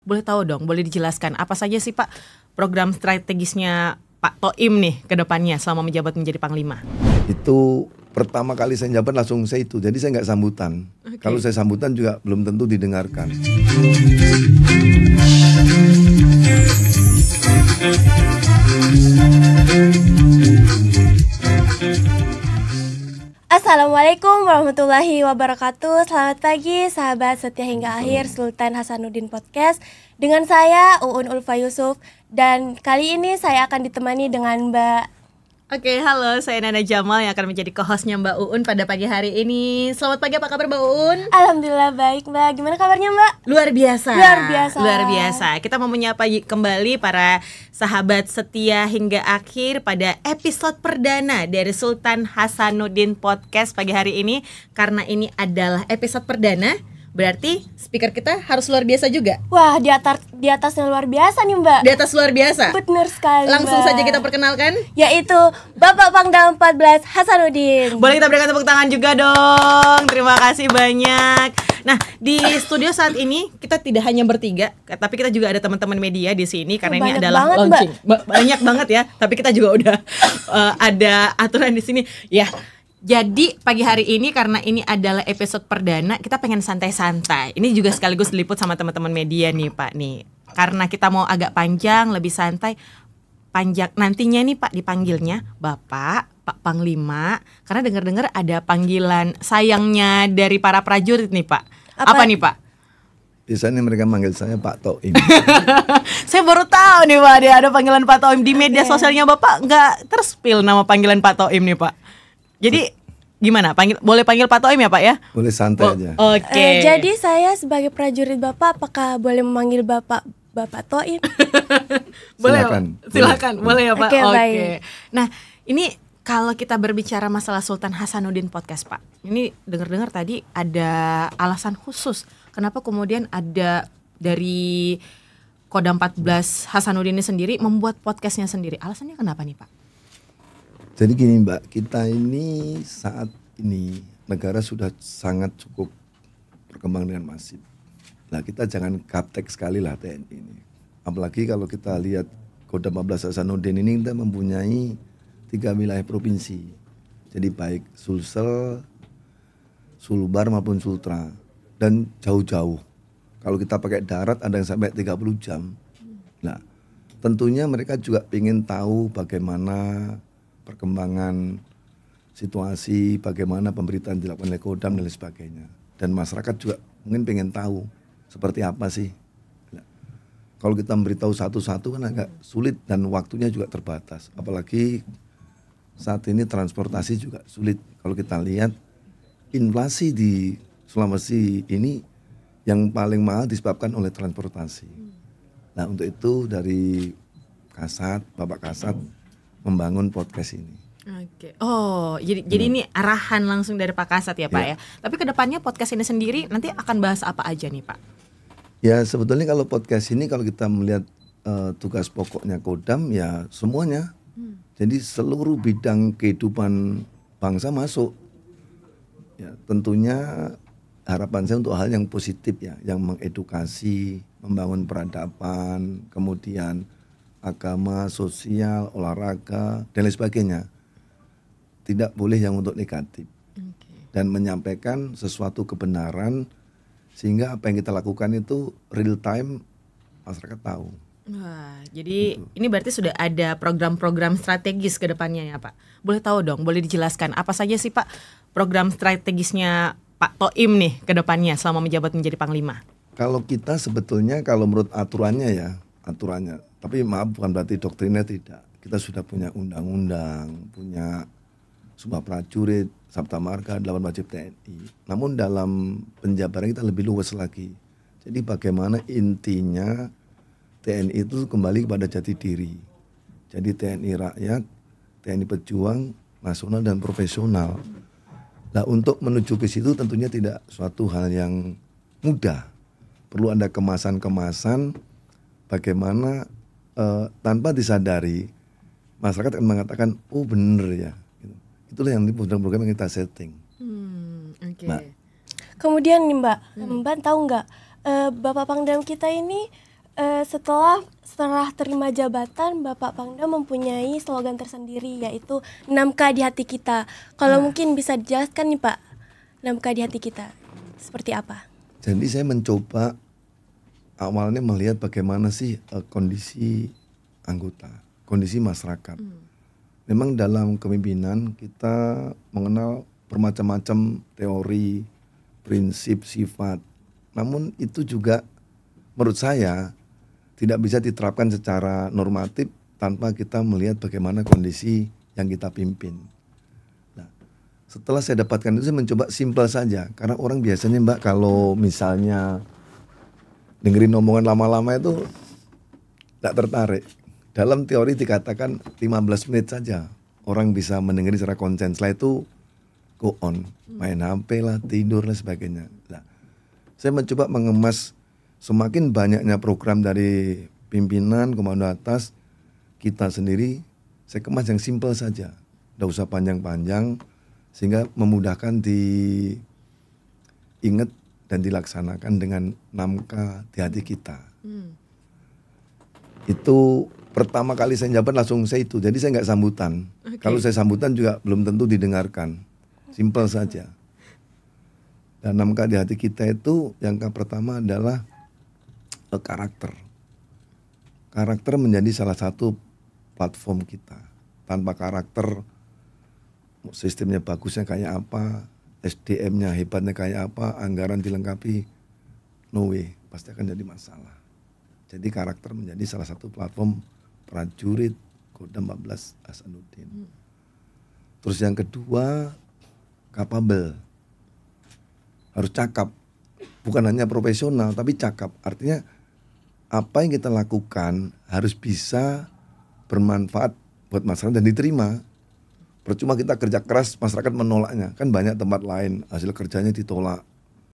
Boleh tahu dong, boleh dijelaskan apa saja sih Pak program strategisnya Pak Toim nih ke depannya selama menjabat menjadi Panglima? Itu pertama kali saya jabat langsung saya itu, jadi saya nggak sambutan. Kalau saya sambutan juga belum tentu didengarkan. Assalamualaikum warahmatullahi wabarakatuh. Selamat pagi sahabat setia hingga akhir Sultan Hasanuddin Podcast. Dengan saya Uun Ulfa Yusuf. Dan kali ini saya akan ditemani dengan Mbak. Oke, halo, saya Nana Jamal yang akan menjadi co-hostnya Mbak Uun pada pagi hari ini. Selamat pagi, apa kabar Mbak Uun? Alhamdulillah baik Mbak, gimana kabarnya Mbak? Luar biasa. Luar biasa. Kita mau menyapa kembali para sahabat setia hingga akhir pada episode perdana dari Sultan Hasanuddin Podcast pagi hari ini. Karena ini adalah episode perdana, berarti speaker kita harus luar biasa juga. Wah, di atasnya luar biasa nih Mbak. Di atas luar biasa. Benar sekali Langsung Mbak. saja kita perkenalkan, yaitu Bapak Pangdam 14 Hasanuddin. boleh kita berikan tepuk tangan juga dong. Terima kasih banyak. Nah, di studio saat ini kita tidak hanya bertiga, tapi kita juga ada teman-teman media di sini karena ini Banyak adalah banget, launching. Banyak banget ya, tapi kita juga udah ada aturan di sini. Ya. Jadi pagi hari ini karena ini adalah episode perdana, kita pengen santai-santai. Ini juga sekaligus diliput sama teman-teman media nih Pak nih. Karena kita mau agak panjang, lebih santai. Panjang nantinya nih Pak dipanggilnya Bapak, Pak Panglima. Karena dengar-dengar ada panggilan sayangnya dari para prajurit nih Pak. Apa nih Pak? Biasanya mereka manggil saya Pak Toim. Saya baru tahu nih Pak, dia ada panggilan Pak Toim. Di media sosialnya Bapak nggak terspil nama panggilan Pak Toim nih Pak. Jadi gimana? Boleh panggil Pak Toim ya Pak ya? Boleh santai aja. Oke. Jadi saya sebagai prajurit Bapak, apakah boleh memanggil Bapak Toim? Boleh, silakan. Boleh ya Pak. Oke, Oke. baik. Nah, ini kalau kita berbicara masalah Sultan Hasanuddin Podcast Pak, ini dengar-dengar tadi ada alasan khusus kenapa kemudian ada dari Kodam 14 Hasanuddin ini sendiri membuat podcastnya sendiri. Alasannya kenapa nih Pak? Jadi gini Mbak, kita ini saat ini negara sudah sangat cukup berkembang dengan masif. Nah kita jangan gaptek sekali lah TNI ini. Apalagi kalau kita lihat Kodam 14 Hasanuddin ini kita mempunyai 3 wilayah provinsi. Jadi baik Sulsel, Sulbar maupun Sultra. Dan jauh-jauh. Kalau kita pakai darat ada yang sampai 30 jam. Nah tentunya mereka juga ingin tahu bagaimana perkembangan situasi, bagaimana pemberitaan dilakukan oleh Kodam dan lain sebagainya. Dan masyarakat juga mungkin pengen tahu seperti apa sih. Nah, kalau kita memberitahu satu-satu kan agak sulit dan waktunya juga terbatas. Apalagi saat ini transportasi juga sulit. Kalau kita lihat inflasi di Sulawesi ini yang paling mahal disebabkan oleh transportasi. Nah untuk itu dari Kasat, Bapak Kasat membangun podcast ini. Oke. Oh, jadi ini arahan langsung dari Pak Kasat ya Pak ya. Tapi kedepannya podcast ini sendiri nanti akan bahas apa aja nih Pak? Ya sebetulnya kalau podcast ini kalau kita melihat tugas pokoknya Kodam ya semuanya. Jadi seluruh bidang kehidupan bangsa masuk. Ya tentunya harapan saya untuk hal yang positif ya, yang mengedukasi, membangun peradaban, kemudian agama, sosial, olahraga, dan lain sebagainya. Tidak boleh yang untuk negatif. Dan menyampaikan sesuatu kebenaran sehingga apa yang kita lakukan itu real time masyarakat tahu. Wah, jadi ini berarti sudah ada program-program strategis ke depannya ya Pak. Boleh tahu dong, boleh dijelaskan apa saja sih Pak program strategisnya Pak Toim nih ke depannya selama menjabat menjadi Panglima? Kalau kita sebetulnya kalau menurut aturannya ya, tapi maaf bukan berarti doktrinnya tidak. Kita sudah punya undang-undang, punya Sumpah Prajurit, Sabta Marga, 8 wajib TNI. Namun dalam penjabaran kita lebih luas lagi. Jadi bagaimana intinya TNI itu kembali kepada jati diri. Jadi TNI rakyat, TNI pejuang, nasional dan profesional. Nah untuk menuju ke situ tentunya tidak suatu hal yang mudah. Perlu ada kemasan-kemasan bagaimana tanpa disadari masyarakat akan mengatakan oh bener ya. Itulah yang program-program yang kita setting. Okay. Nah, Kemudian nih Mbak, Mbak tahu nggak Bapak Pangdam kita ini Setelah terima jabatan, Bapak Pangdam mempunyai slogan tersendiri, yaitu 6K di hati kita. Kalau mungkin bisa dijelaskan nih Pak, 6K di hati kita seperti apa? Jadi saya mencoba awalnya melihat bagaimana sih kondisi anggota, kondisi masyarakat. Memang dalam kepemimpinan kita mengenal bermacam-macam teori, prinsip, sifat. Namun itu juga menurut saya tidak bisa diterapkan secara normatif tanpa kita melihat bagaimana kondisi yang kita pimpin. Nah, setelah saya dapatkan itu saya mencoba simpel saja. Karena orang biasanya Mbak kalau misalnya dengerin omongan lama-lama itu tidak tertarik. Dalam teori dikatakan 15 menit saja orang bisa mendengar secara konsen. Setelah itu go on, main HP lah, tidur lah sebagainya. Nah, saya mencoba mengemas semakin banyaknya program dari pimpinan, komando atas, kita sendiri, saya kemas yang simpel saja. Tidak usah panjang-panjang, sehingga memudahkan diingat dan dilaksanakan dengan 6K di hati kita. Itu pertama kali saya jabat langsung saya itu, jadi saya nggak sambutan. Kalau saya sambutan juga belum tentu didengarkan, simpel saja. Dan 6K di hati kita itu yang pertama adalah karakter. Karakter menjadi salah satu platform kita. Tanpa karakter, sistemnya bagusnya kayak apa, SDM-nya hebatnya kayak apa, anggaran dilengkapi, no way, pasti akan jadi masalah. Jadi karakter menjadi salah satu platform prajurit Kodam 14 Hasanuddin. Terus yang kedua, capable. Harus cakap. Bukan hanya profesional, tapi cakap. Artinya apa yang kita lakukan harus bisa bermanfaat buat masyarakat dan diterima. Percuma kita kerja keras, masyarakat menolaknya. Kan banyak tempat lain hasil kerjanya ditolak.